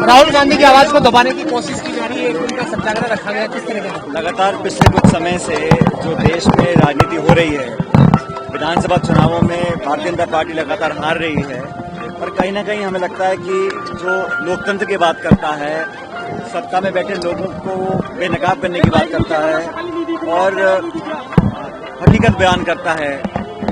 राहुल गांधी की आवाज को दबाने की कोशिश की जा रही है, उनका सत्याग्रह रखा गया, किस तरह का? लगातार पिछले कुछ समय से जो देश में राजनीति हो रही है, विधानसभा चुनावों में भारतीय जनता पार्टी लगातार हार रही है और कहीं ना कहीं हमें लगता है कि जो लोकतंत्र की बात करता है, सत्ता में बैठे लोगों को बेनकाब करने की बात करता है और हकीकत बयान करता है,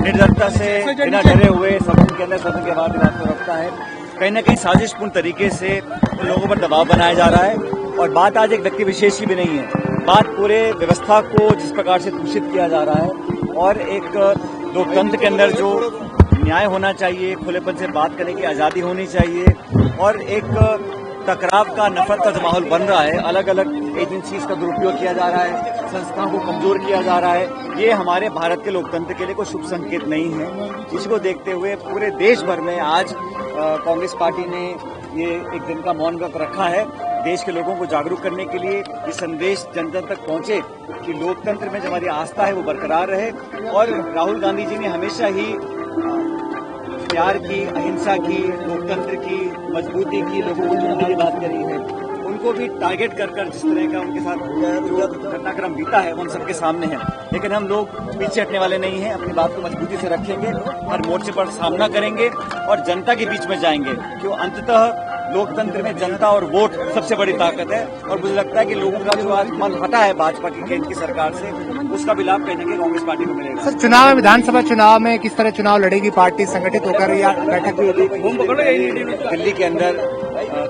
निर्दयता से बिना डरे हुए सदन के अंदर सदन के बाहर बात को रखता है, कहीं ना कहीं साजिशपूर्ण तरीके से उन लोगों पर दबाव बनाया जा रहा है। और बात आज एक व्यक्ति विशेष की भी नहीं है, बात पूरे व्यवस्था को जिस प्रकार से दूषित किया जा रहा है और एक लोकतंत्र के अंदर जो न्याय होना चाहिए, खुलेपन से बात करने की आजादी होनी चाहिए और एक टकराव का, नफरत का जो माहौल बन रहा है, अलग अलग एजेंसीज का दुरुपयोग किया जा रहा है, संस्थाओं को कमजोर किया जा रहा है, ये हमारे भारत के लोकतंत्र के लिए कोई शुभ संकेत नहीं है। इसको देखते हुए पूरे देश भर में आज कांग्रेस पार्टी ने ये एक दिन का मौन व्रत रखा है, देश के लोगों को जागरूक करने के लिए ये संदेश जन जन तक पहुंचे कि लोकतंत्र में जो हमारी आस्था है वो बरकरार रहे। और राहुल गांधी जी ने हमेशा ही प्यार की, अहिंसा की, लोकतंत्र की मजबूती की, लोगों को जोड़ने की बात करी है। उनको भी टारगेट कर जिस तरह का उनके साथ जो घटनाक्रम बीता है वो हम सबके सामने है, लेकिन हम लोग पीछे हटने वाले नहीं हैं, अपनी बात को मजबूती से रखेंगे, हर मोर्चे पर सामना करेंगे और जनता के बीच में जाएंगे, क्यों अंततः लोकतंत्र में जनता और वोट सबसे बड़ी ताकत है। और मुझे लगता है कि लोगों का जो आज मन हटा है भाजपा की केंद्र की सरकार से, उसका भी लाभ कहीं ना कहीं कांग्रेस पार्टी को मिलेगा। सर, चुनाव में, विधानसभा चुनाव में किस तरह चुनाव लड़ेगी पार्टी, संगठित होकर या बैठक भी होगी? दिल्ली के अंदर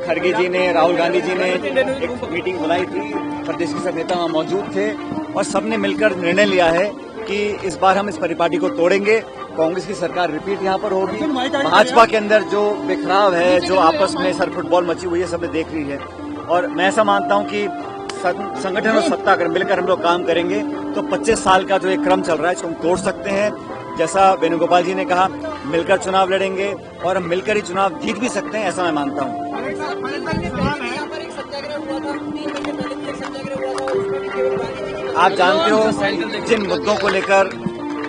खड़गे जी ने, राहुल गांधी जी ने एक मीटिंग बुलाई थी, प्रदेश के सब नेता वहां मौजूद थे और सबने मिलकर निर्णय लिया है कि इस बार हम इस परिपाटी को तोड़ेंगे, कांग्रेस की सरकार रिपीट यहाँ पर होगी। भाजपा के अंदर जो बिखराव है, जो आपस में सर फुटबॉल मची हुई है, सब देख रही है और मैं ऐसा मानता हूँ कि संगठन और सत्ता अगर मिलकर हम लोग काम करेंगे तो 25 साल का जो एक क्रम चल रहा है इसको हम तोड़ सकते हैं। जैसा वेणुगोपाल जी ने कहा, मिलकर चुनाव लड़ेंगे और हम मिलकर ही चुनाव जीत भी सकते हैं, ऐसा मैं मानता हूँ। आप जानते हो जिन मुद्दों को लेकर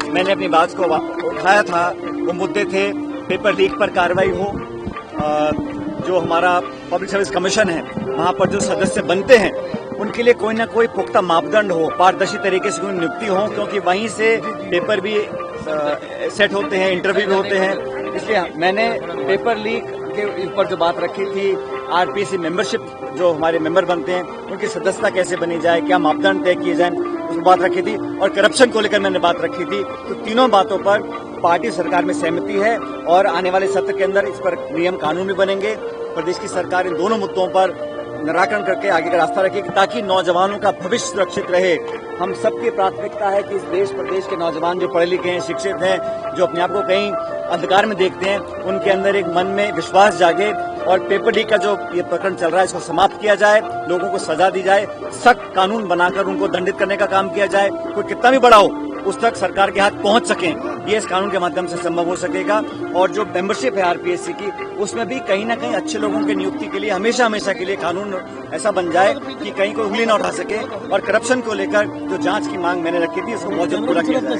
मैंने अपनी बात को उठाया था, वो मुद्दे थे पेपर लीक पर कार्रवाई हो, जो हमारा पब्लिक सर्विस कमीशन है वहां पर जो सदस्य बनते हैं उनके लिए कोई ना कोई पुख्ता मापदंड हो, पारदर्शी तरीके से उनकी नियुक्ति हो, क्योंकि वहीं से पेपर भी सेट होते हैं, इंटरव्यू भी होते हैं। इसलिए मैंने पेपर लीक के ऊपर जो बात रखी थी, आरपीएससी मेंबरशिप जो हमारे मेंबर बनते हैं उनकी सदस्यता कैसे बनी जाए, क्या मापदंड तय किए जाए, उस बात रखी थी और करप्शन को लेकर मैंने बात रखी थी। तो तीनों बातों पर पार्टी सरकार में सहमति है और आने वाले सत्र के अंदर इस पर नियम कानून भी बनेंगे। प्रदेश की सरकार इन दोनों मुद्दों पर निराकरण करके आगे का रास्ता रखेगी ताकि नौजवानों का भविष्य सुरक्षित रहे। हम सबकी प्राथमिकता है कि इस देश प्रदेश के नौजवान जो पढ़े लिखे हैं, शिक्षित हैं, जो अपने आप को कहीं अंधकार में देखते हैं, उनके अंदर एक मन में विश्वास जागे और पेपर लीक का जो ये प्रकरण चल रहा है इसको समाप्त किया जाए, लोगों को सजा दी जाए, सख्त कानून बनाकर उनको दंडित करने का काम किया जाए। कोई कितना भी बड़ा हो उस तक सरकार के हाथ पहुंच सकें, ये इस कानून के माध्यम से संभव हो सकेगा। और जो मेंबरशिप है आरपीएससी की, उसमें भी कहीं ना कहीं अच्छे लोगों की नियुक्ति के लिए हमेशा के लिए कानून ऐसा बन जाए कि कहीं कोई उंगली न उठा सके। और करप्शन को लेकर जो जांच की मांग मैंने रखी थी उसको बहुत जल्द पूरा किया जाए।